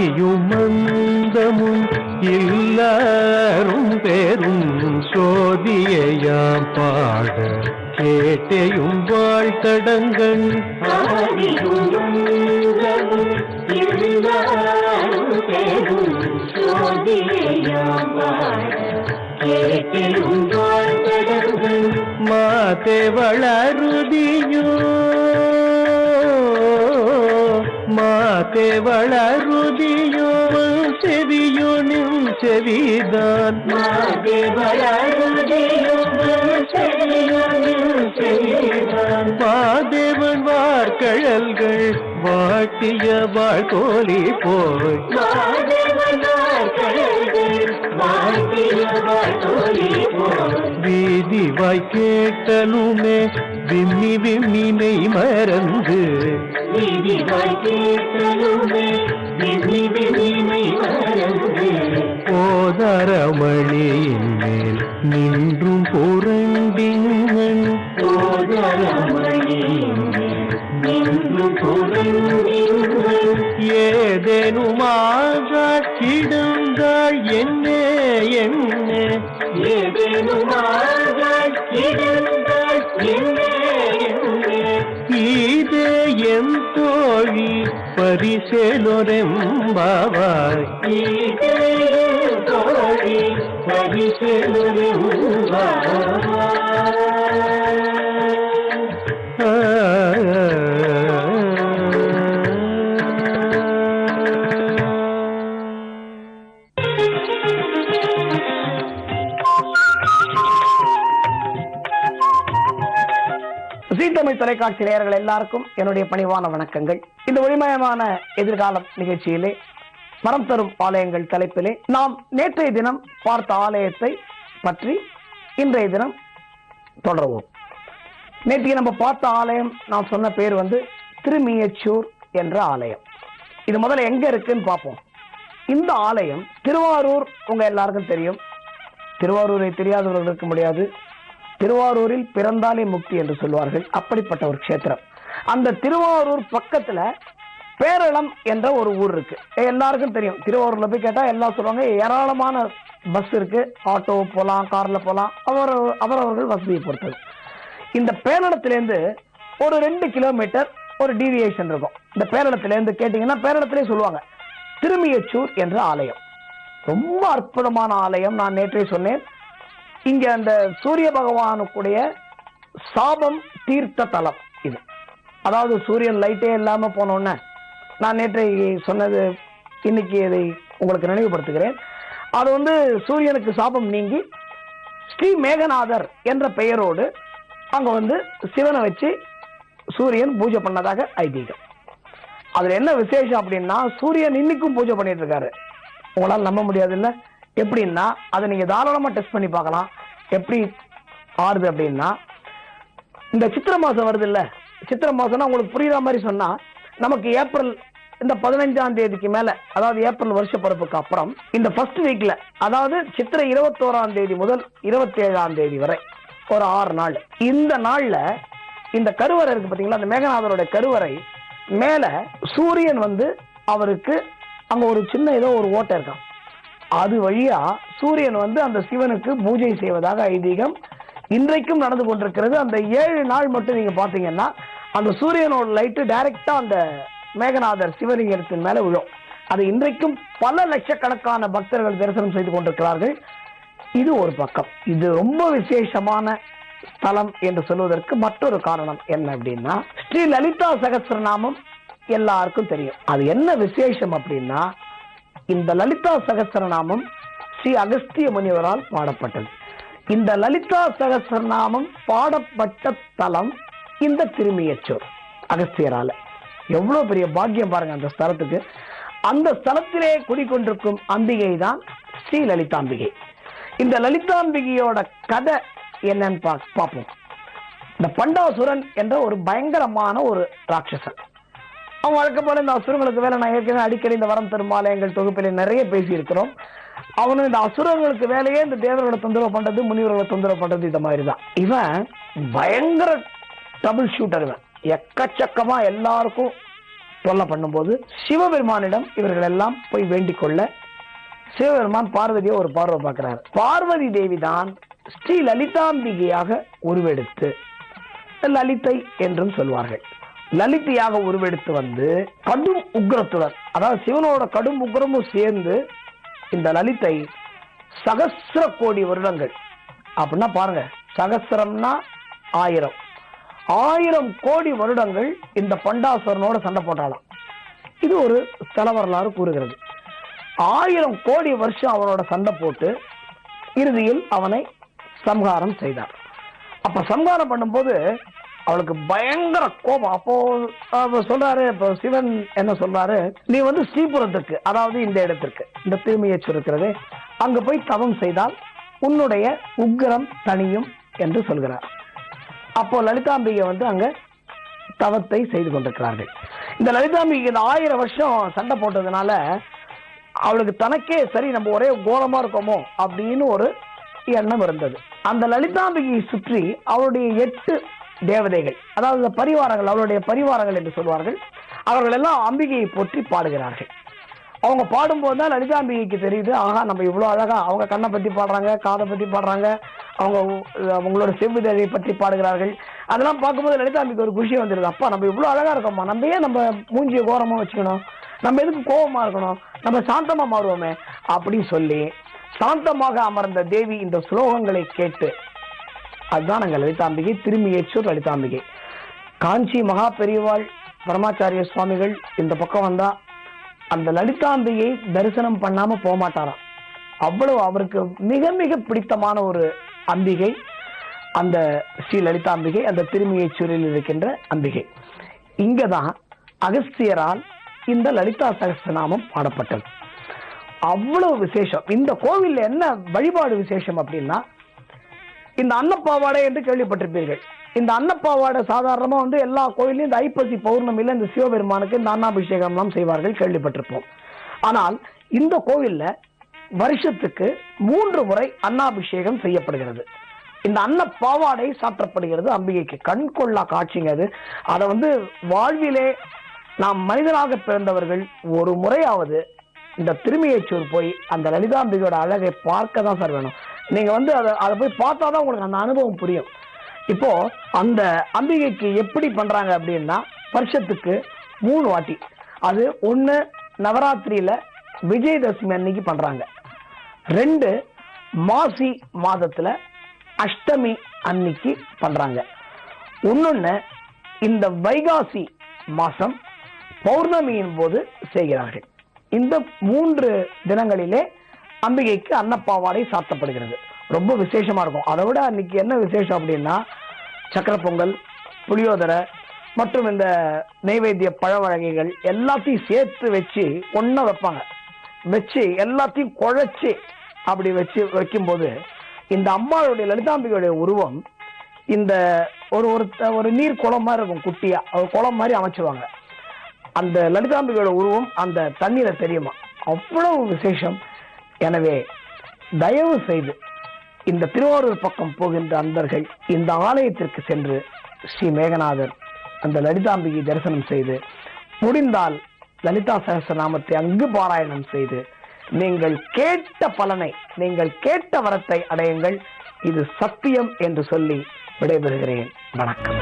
ஆதியும் மந்தமும் எல்லாரும் பேரும் சோதியாம் பாட கேட்டையும் வாழ்த்தடங்கள் மாதே வளருதியோ மாதே வளருதியோ செவியோ நின் செவிதான் மாதே வளருதியோ செவியோ நின் செவிதான் மாதேவன் வார்கழல்கள் வாட்டிய வாழ்கோலி போய் மாதேவன் வார்கழல்கள் வாட்டிய வாழ்கோலி போய் வீதி வாய் கேட்டலுமே விம்மி விம்மினை மறந்து வீதி வாய் கேட்டலுமே விம்மி விம்மினை மறந்து போதரமணியின் மேல் நின்றும் புரண்டிங்கள் போதரமணியின் மேல் நின்றும் புரண்டிங்கள் ஏதேனுமாக கிடந்தாள் என்ன என்ன ஏதேனுமாக கிடந்தாள் என்ன இதே என் தோழி பரிசேலொரெம்பாவாய் இதே என் தோழி தமிழ் தொலைக்காட்சி நேயர்கள் எல்லாருக்கும் என்னுடைய பணிவான வணக்கங்கள். இந்த ஒளிமயமான எதிர்காலம் நிகழ்ச்சியிலே மரம் தரும் ஆலயங்கள் தலைப்பிலே நாம் நேற்றைய தினம் பார்த்த ஆலயத்தை பற்றி இன்றைய தினம் தொடர்வோம். நேற்றைய நம்ம பார்த்த ஆலயம் நான் சொன்ன பேர் திருமியச்சூர் என்ற ஆலயம். இது முதல்ல எங்க இருக்குன்னு பார்ப்போம். இந்த ஆலயம் திருவாரூர் உங்க எல்லாருக்கும் தெரியும். திருவாரூரை தெரியாதவர்கள் இருக்க முடியாது. திருவாரூரில் பிறந்தாலே முக்தி என்று சொல்வார்கள். அப்படிப்பட்ட ஒரு க்ஷேத்திரம். அந்த திருவாரூர் பக்கத்துல பேரளம் என்ற ஒரு ஊர் இருக்கு. எல்லாருக்கும் தெரியும். திருவாரூர்ல போய் கேட்டா எல்லாம் சொல்லுவாங்க ஏராளமான பஸ் இருக்கு, ஆட்டோ போலாம், கார்ல போலாம், அவரவர்கள் வசதியை பொறுத்தது. இந்த பேரளத்திலேருந்து ஒரு 2 கிலோமீட்டர் ஒரு டீவியேஷன் இருக்கும். இந்த பேரளத்திலேருந்து கேட்டீங்கன்னா பேரளத்திலே சொல்லுவாங்க திருமியச்சூர் என்ற ஆலயம். ரொம்ப அற்புதமான ஆலயம். நான் நேற்றே சொன்னேன், இங்க அந்த சூரிய பகவானுக்குடைய சாபம் தீர்த்த தலம் இது. அதாவது சூரியன் லைட்டே இல்லாம போனோன்னு நான் நேற்றை சொன்னது, இன்னைக்கு இதை உங்களுக்கு நினைவுபடுத்துகிறேன். அது சூரியனுக்கு சாபம் நீங்கி ஸ்ரீ மேகநாதர் என்ற பெயரோடு அங்க சிவனை வச்சு சூரியன் பூஜை பண்ணதாக ஐதீகம். அதுல என்ன விசேஷம் அப்படின்னா, சூரியன் இன்னைக்கும் பூஜை பண்ணிட்டு இருக்காரு. உங்களால் நம்ப முடியாது இல்ல? எப்படின்னா அதை நீங்க தாராளமா டெஸ்ட் பண்ணி பார்க்கலாம். எப்படி ஆறுது அப்படின்னா, இந்த சித்திரை மாசம் வருது இல்ல, சித்திரை மாசம்னா உங்களுக்கு புரியுற மாதிரி சொன்னா, நமக்கு ஏப்ரல் இந்த 15ஆம் தேதிக்கு மேல, அதாவது ஏப்ரல் வருஷ பிறப்புக்கு அப்புறம் இந்த ஃபர்ஸ்ட் வீக்ல, அதாவது சித்திரை 21ஆம் தேதி முதல் 27ஆம் தேதி வரை ஒரு 6 நாள். இந்த நாள்ல இந்த கருவறை இருக்கு பாத்தீங்களா, அந்த மேகநாதரோட கருவறை மேல சூரியன் அவருக்கு அங்க ஒரு சின்ன ஏதோ ஒரு ஓட்டை இருக்கான். அது வழியா சூரியன் அந்த சிவனுக்கு பூஜை செய்வதாக ஐதீகம் இன்றைக்கும் நடந்து கொண்டிருக்கிறது. அந்த 7 நாள் மட்டும் நீங்க பாத்தீங்கன்னா அந்த சூரியனோட லைட்டு டைரக்டா அந்த மேகநாதர் சிவலிங்கத்தின் மேல விழும். அது இன்றைக்கும் பல லட்சக்கணக்கான பக்தர்கள் தரிசனம் செய்து கொண்டிருக்கிறார்கள். இது ஒரு பக்கம். இது ரொம்ப விசேஷமான ஸ்தலம் என்று சொல்வதற்கு மற்றொரு காரணம் என்ன அப்படின்னா, ஸ்ரீ லலிதா சகஸ்ரநாமம் எல்லாருக்கும் தெரியும். அது என்ன விசேஷம் அப்படின்னா, இந்த லலிதா சகஸ்ரநாமம் ஸ்ரீ அகஸ்திய முனிவரால் பாடப்பட்டது. இந்த லலிதா சகஸ்ரநாமம் பாடப்பட்ட தலம் இந்த திருமியச்சூர் அகஸ்தியரால. எவ்வளவு பெரிய பாக்கியம் பாருங்க அந்த ஸ்தலத்துக்கு. அந்த ஸ்தலத்திலே குடிக்கொண்டிருக்கும் அம்பிகை தான் ஸ்ரீ லலிதாம்பிகை. இந்த லலிதாம்பிகையோட கதை என்னன்னு பார்ப்போம். இந்த பண்டாசுரன் என்ற ஒரு பயங்கரமான ஒரு ராட்சசன். அவன் வழக்கம் போல இந்த அசுரங்களுக்கு வேலை, நான் ஏற்கனவே அடிக்கடி இந்த வரம் தருமாலயங்கள் தொகுப்பில் நிறைய பேசி இருக்கிறோம். அவனு இந்த அசுரங்களுக்கு வேலையே இந்த தேவர்களை தொந்தரவு பண்றது, முனிவர்களை தொந்தரவு பண்றது, இந்த மாதிரி தான். இவன் பயங்கர ட்ரபிள் ஷூட்டர். இவன் எக்கச்சக்கமா எல்லாருக்கும் தொல்லை பண்ணும்போது சிவபெருமானிடம் இவர்கள் எல்லாம் போய் வேண்டிக் கொள்ள சிவபெருமான் பார்வதியை ஒரு பார்வை பார்க்கிறார். பார்வதி தேவி தான் ஸ்ரீ லலிதாம்பிகையாக உருவெடுத்து, லலிதை என்றும் சொல்வார்கள், லலிதையாக உருவெடுத்து வந்து கடும் உக்ரத்துடன், அதாவது சிவனோட கடும் உக்ரமும் சேர்ந்து இந்த லலிதை சகஸ்ர கோடி வருடங்கள் அப்படின்னா பாருங்க, சகஸ்ரம்னா 1000 கோடி வருடங்கள் இந்த பண்டாசுரனோட சண்டை போட்டாலாம். இது ஒரு தல வரலாறு கூறுகிறது. 1000 கோடி வருஷம் அவனோட சண்டை போட்டு இறுதியில் அவனை சம்ஹாரம் செய்தார். அப்ப சம்ஹாரம் பண்ணும்போது அவளுக்கு பயங்கர கோபம். அப்போ சொல்றாரு, இப்போ சிவன் என்ன சொல்றாரு, நீ வந்து ஸ்ரீபுரத்துக்கு, அதாவது இந்த இடத்திற்கு, இந்த திருமையேச்சூர் இருக்கிறது, அங்க போய் தவம் செய்தால் உன்னுடைய உக்கிரம் தனியும் என்று சொல்கிறார். அப்போ லலிதாம்பிகை வந்து அங்க தவத்தை செய்து கொண்டிருக்கிறார்கள். இந்த லலிதாம்பிகை இந்த 1000 வருஷம் சண்டை போட்டதுனால அவளுக்கு தனக்கே சரி நம்ம ஒரே கோலமா இருக்கோமோ அப்படின்னு ஒரு எண்ணம் இருந்தது. அந்த லலிதாம்பிகையை சுற்றி அவருடைய 8 தேவதைகள், அதாவது பரிவாரங்கள், அவருடைய பரிவாரங்கள் என்று சொல்வார்கள், அவர்கள் எல்லாம் அம்பிகையை போற்றி பாடுகிறார்கள். அவங்க பாடும்போது தான் லலிதாம்பிகைக்கு தெரியுது, ஆகா நம்ம இவ்வளவு அழகா, அவங்க கண்ணை பத்தி பாடுறாங்க, காதை பத்தி பாடுறாங்க, அவங்களோட செவ்விதழை பற்றி பாடுகிறார்கள். அதெல்லாம் பார்க்கும்போது லலிதாம்பிக்கு ஒரு குஷி வந்துருது. அப்பா நம்ம இவ்வளவு அழகா இருக்கோமா, நம்ம ஏன் நம்ம மூஞ்சிய கோரமா வச்சுக்கணும், நம்ம எதுக்கு கோபமா இருக்கணும், நம்ம சாந்தமா மாறுவோமே அப்படின்னு சொல்லி சாந்தமாக அமர்ந்த தேவி இந்த ஸ்லோகங்களை கேட்டு, அதுதான் நாங்கள் லலிதாம்பிகை, திருமியேச்சூர் லலிதாம்பிகை. காஞ்சி மகா பெரியவாள் பரமாச்சாரிய சுவாமிகள் இந்த பக்கம் வந்தா அந்த லலிதாம்பிகை தரிசனம் பண்ணாம போக மாட்டாராம். அவ்வளவு அவருக்கு மிக மிக பிடித்தமான ஒரு அம்பிகை அந்த ஸ்ரீ லலிதாம்பிகை, அந்த திருமியேச்சூரில் இருக்கின்ற அம்பிகை. இங்கதான் அகஸ்தியரால் இந்த லலிதா சகஸ்ரநாமம் பாடப்பட்டது. அவ்வளவு விசேஷம். இந்த கோவில் என்ன வழிபாடு விசேஷம் அப்படின்னா, இந்த அன்னப்பாவாடை என்று கேள்விப்பட்டிருப்பீர்கள். இந்த அன்னப்பாவாடை சாதாரணமா வந்து எல்லா கோயிலையும் இந்த ஐப்பசி பௌர்ணமியில இந்த சிவபெருமானுக்கு இந்த அன்னாபிஷேகம் எல்லாம் செய்வார்கள், கேள்விப்பட்டிருப்போம். ஆனால் இந்த கோவில்ல வருஷத்துக்கு 3 முறை அன்னாபிஷேகம் செய்யப்படுகிறது. இந்த அன்னப்பாவாடை சாற்றப்படுகிறது அம்பிகைக்கு. கண் கொள்ளா காட்சிங்க அது. அதை வந்து வாழ்விலே நாம் மனிதனாக பிறந்தவர்கள் ஒரு முறையாவது இந்த திருமியேச்சூர் போய் அந்த லலிதாம்பிகையோட அழகை பார்க்க தான் சார் வேணும். நீங்க வந்து அதை போய் பார்த்தாதான் உங்களுக்கு அந்த அனுபவம் புரியும். இப்போ அந்த அம்பிகைக்கு எப்படி பண்றாங்க அப்படின்னா, வருஷத்துக்கு 3 வாட்டி. அது 1 நவராத்திரியில விஜயதசமி அன்னைக்கு பண்றாங்க, 2 மாசி மாதத்துல அஷ்டமி அன்னைக்கு பண்றாங்க, இன்னொன்னு இந்த வைகாசி மாசம் பௌர்ணமியின் போது செய்கிறார்கள். இந்த 3 தினங்களிலே அம்பிகைக்கு அன்னப்பாவாடை சாத்தப்படுகிறது. ரொம்ப விசேஷமா இருக்கும். அதை விட அன்னைக்கு என்ன விசேஷம் அப்படின்னா, சக்கர பொங்கல், புளியோதரை மற்றும் இந்த நைவேத்திய பழ வகைகள் எல்லாத்தையும் சேர்த்து வச்சு ஒண்ணா வைப்பாங்க. வச்சு எல்லாத்தையும் குழைச்சி அப்படி வைக்கும்போது இந்த அம்பாளுடைய லலிதாம்பிகையுடைய உருவம் இந்த ஒரு நீர் குளம் மாதிரி இருக்கும், குட்டியா ஒரு குளம் மாதிரி அமைச்சுவாங்க. அந்த லலிதாம்பிகையோட உருவம் அந்த தண்ணீர தெரியுமா, அவ்வளவு விசேஷம். எனவே தயவு செய்து இந்த திருவாரூர் பக்கம் போகின்ற அன்பர்கள் இந்த ஆலயத்திற்கு சென்று ஸ்ரீ மேகநாதர் அந்த லலிதாம்பிகை தரிசனம் செய்து, முடிந்தால் லலிதா சகஸ்ரநாமத்தை அங்கு பாராயணம் செய்து நீங்கள் கேட்ட பலனை, நீங்கள் கேட்ட வரத்தை அடையுங்கள். இது சத்தியம் என்று சொல்லி விடைபெறுகிறேன். வணக்கம்.